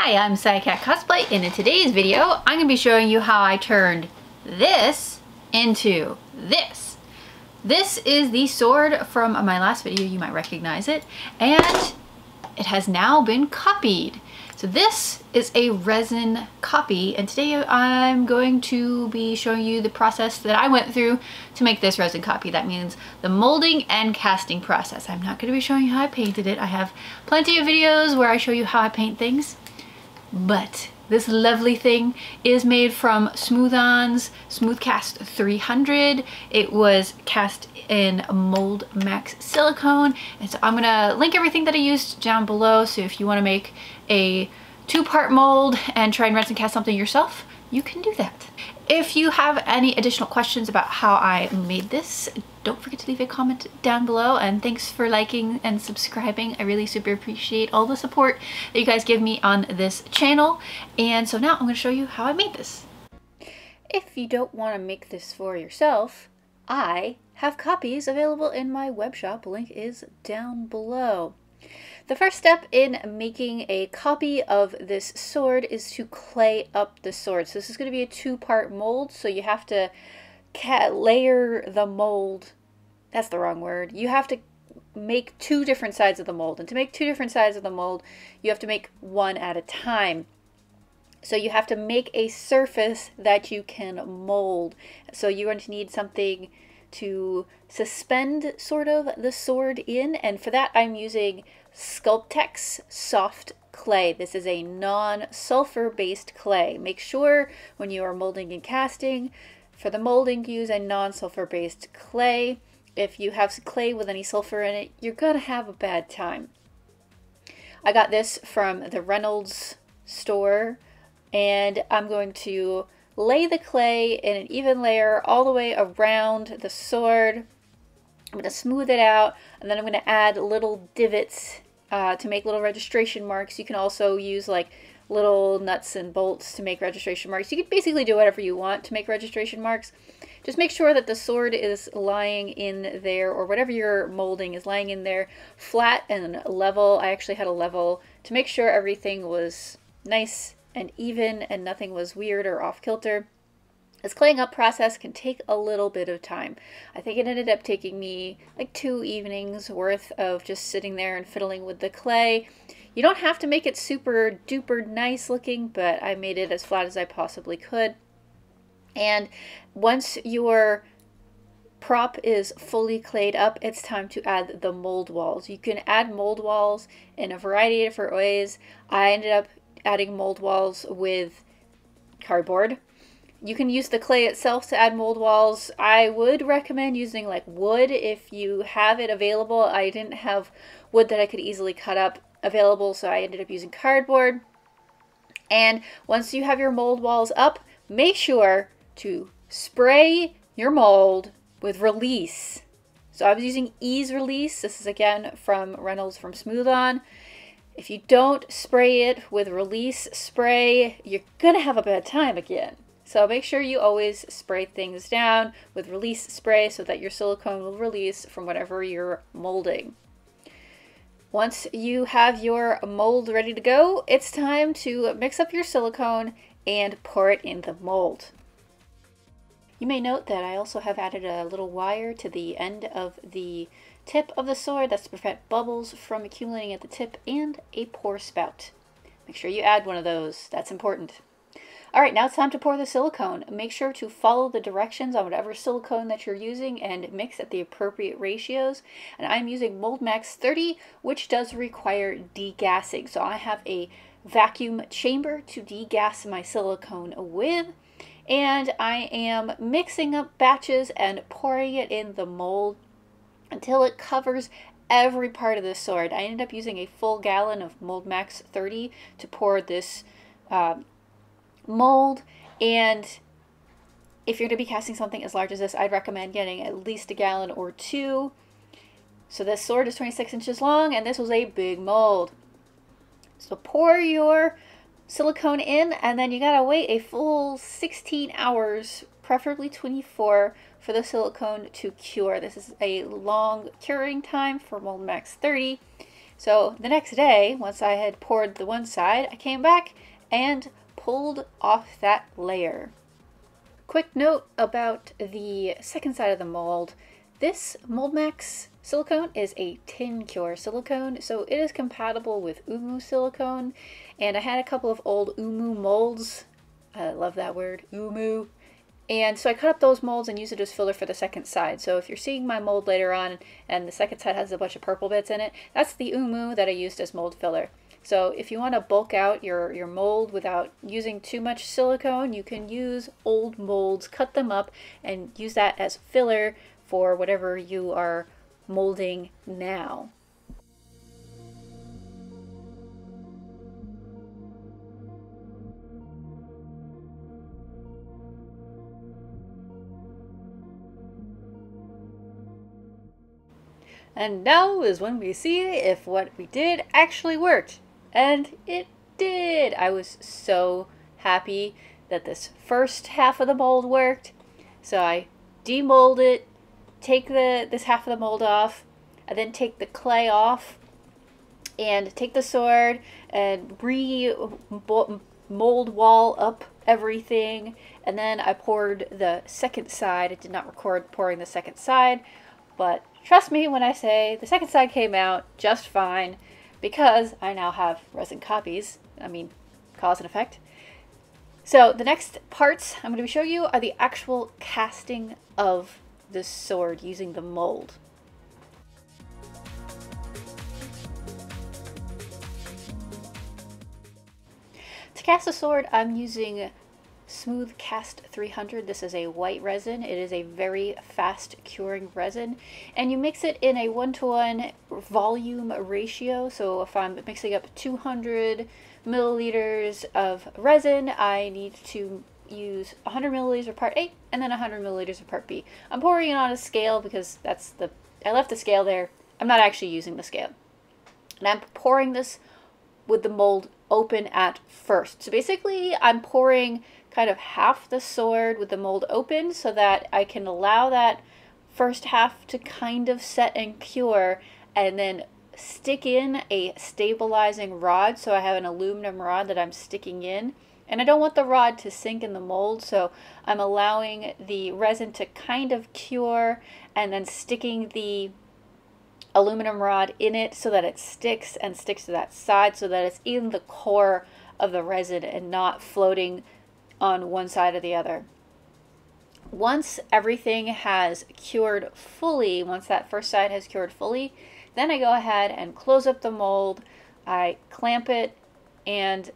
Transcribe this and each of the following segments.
Hi, I'm sayakatcosplay, and in today's video, I'm going to be showing you how I turned this into this. This is the sword from my last video, you might recognize it, and it has now been copied. So this is a resin copy, and today I'm going to be showing you the process that I went through to make this resin copy. That means the molding and casting process. I'm not going to be showing you how I painted it. I have plenty of videos where I show you how I paint things. But this lovely thing is made from Smooth-On's Smooth Cast 300. It was cast in Mold Max silicone. And so I'm gonna link everything that I used down below. So if you wanna make a two-part mold and try and resin cast something yourself, you can do that. If you have any additional questions about how I made this, don't forget to leave a comment down below, and thanks for liking and subscribing. I really super appreciate all the support that you guys give me on this channel. And so now I'm going to show you how I made this. If you don't want to make this for yourself, I have copies available in my web shop. Link is down below. The first step in making a copy of this sword is to clay up the sword. So this is going to be a two-part mold, so you have to layer the mold. That's the wrong word. You have to make two different sides of the mold, and to make two different sides of the mold, you have to make one at a time. So you have to make a surface that you can mold. So you're going to need something to suspend sort of the sword in, and for that I'm using Sculptex soft clay. This is a non-sulfur based clay. Make sure when you are molding and casting, for the molding, use a non-sulfur based clay. If you have clay with any sulfur in it, you're gonna have a bad time. I got this from the Reynolds store, and I'm going to lay the clay in an even layer all the way around the sword. I'm going to smooth it out, and then I'm going to add little divots to make little registration marks. You can also use like little nuts and bolts to make registration marks. You can basically do whatever you want to make registration marks. Just make sure that the sword is lying in there, or whatever you're molding is lying in there, flat and level. I actually had a level to make sure everything was nice and even and nothing was weird or off kilter. This claying up process can take a little bit of time. I think it ended up taking me like 2 evenings worth of just sitting there and fiddling with the clay. You don't have to make it super duper nice looking, but I made it as flat as I possibly could. And once your prop is fully clayed up, it's time to add the mold walls. You can add mold walls in a variety of different ways. I ended up adding mold walls with cardboard. You can use the clay itself to add mold walls. I would recommend using like wood if you have it available. I didn't have wood that I could easily cut up available, so I ended up using cardboard. And once you have your mold walls up, make sure to spray your mold with release. So I was using Ease Release. This is again from Reynolds from Smooth-On. If you don't spray it with release spray, you're gonna have a bad time again. So make sure you always spray things down with release spray so that your silicone will release from whatever you're molding. Once you have your mold ready to go, it's time to mix up your silicone and pour it in the mold. You may note that I also have added a little wire to the end of the tip of the sword. That's to prevent bubbles from accumulating at the tip, and a pour spout. Make sure you add one of those. That's important. All right, now it's time to pour the silicone. Make sure to follow the directions on whatever silicone that you're using and mix at the appropriate ratios. And I'm using Mold Max 30, which does require degassing. So I have a vacuum chamber to degas my silicone with. And I am mixing up batches and pouring it in the mold until it covers every part of the sword. I ended up using a full gallon of Mold Max 30 to pour this mold, and if you're going to be casting something as large as this, I'd recommend getting at least a gallon or 2. So this sword is 26 inches long, and this was a big mold. So pour your silicone in, and then you gotta wait a full 16 hours, preferably 24, for the silicone to cure. This is a long curing time for Mold Max 30. So the next day, once I had poured the one side, I came back and pulled off that layer. Quick note about the second side of the mold. This MoldMax silicone is a tin cure silicone, so it is compatible with Umu silicone. And I had a couple of old Umu molds. I love that word, Umu. And so I cut up those molds and used it as filler for the second side. So if you're seeing my mold later on and the second side has a bunch of purple bits in it, that's the Umu that I used as mold filler. So if you want to bulk out your mold without using too much silicone, you can use old molds, cut them up, and use that as filler for whatever you are molding now. And now is when we see if what we did actually worked. And it did! I was so happy that this first half of the mold worked. So I demold it, take this half of the mold off, and then take the clay off, and take the sword and mold wall up everything. And then I poured the second side. I did not record pouring the second side, but trust me when I say the second side came out just fine because I now have resin copies. I mean, cause and effect. So the next parts I'm going to be showing you are the actual casting of the sword using the mold. To cast the sword, I'm using Smooth Cast 300. This is a white resin. It is a very fast curing resin, and you mix it in a 1-to-1 volume ratio. So if I'm mixing up 200 milliliters of resin, I need to use 100 milliliters of part A and then 100 milliliters of part B. I'm pouring it on a scale because I left the scale there. I'm not actually using the scale. And I'm pouring this with the mold open at first. So basically I'm pouring kind of half the sword with the mold open so that I can allow that first half to kind of set and cure, and then stick in a stabilizing rod. So I have an aluminum rod that I'm sticking in, and I don't want the rod to sink in the mold, so I'm allowing the resin to kind of cure and then sticking the aluminum rod in it so that it sticks and sticks to that side so that it's in the core of the resin and not floating on one side or the other. Once everything has cured fully, once that first side has cured fully, then I go ahead and close up the mold, I clamp it, and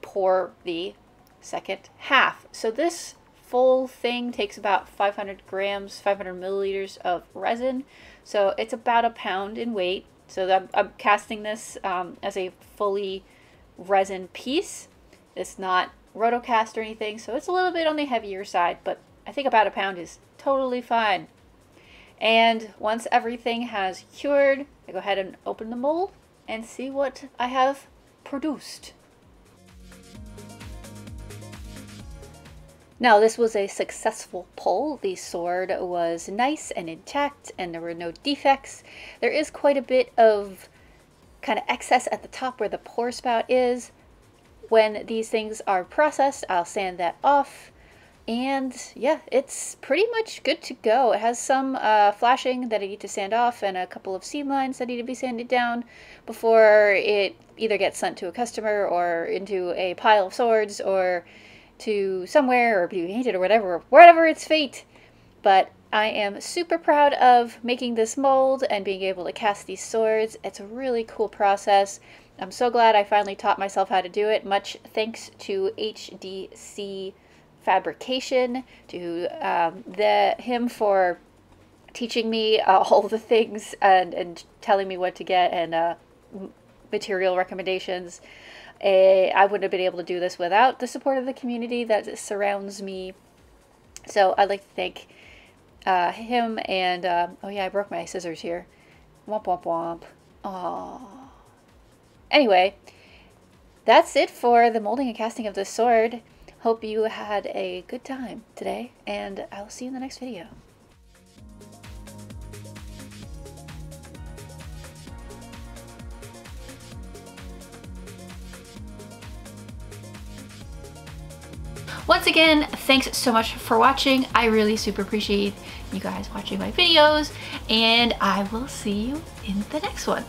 pour the second half. So this full thing takes about 500 grams, 500 milliliters of resin. So it's about a pound in weight. So I'm casting this as a fully resin piece. It's not rotocast or anything, so it's a little bit on the heavier side, but I think about a pound is totally fine. And once everything has cured, I go ahead and open the mold and see what I have produced. Now, this was a successful pull. The sword was nice and intact and there were no defects. There is quite a bit of kind of excess at the top where the pour spout is. When these things are processed, I'll sand that off, and yeah, it's pretty much good to go. It has some flashing that I need to sand off and a couple of seam lines that need to be sanded down before it either gets sent to a customer or into a pile of swords or to somewhere or be painted or wherever its fate. But I am super proud of making this mold and being able to cast these swords. It's a really cool process. I'm so glad I finally taught myself how to do it. Much thanks to HDC Fabrication, to him for teaching me all the things and telling me what to get and material recommendations. I wouldn't have been able to do this without the support of the community that surrounds me. So I'd like to thank him and, oh yeah, I broke my scissors here. Womp womp womp. Aww. Anyway, that's it for the molding and casting of this sword. Hope you had a good time today, and I'll see you in the next video. Once again, thanks so much for watching. I really super appreciate you guys watching my videos, and I will see you in the next one.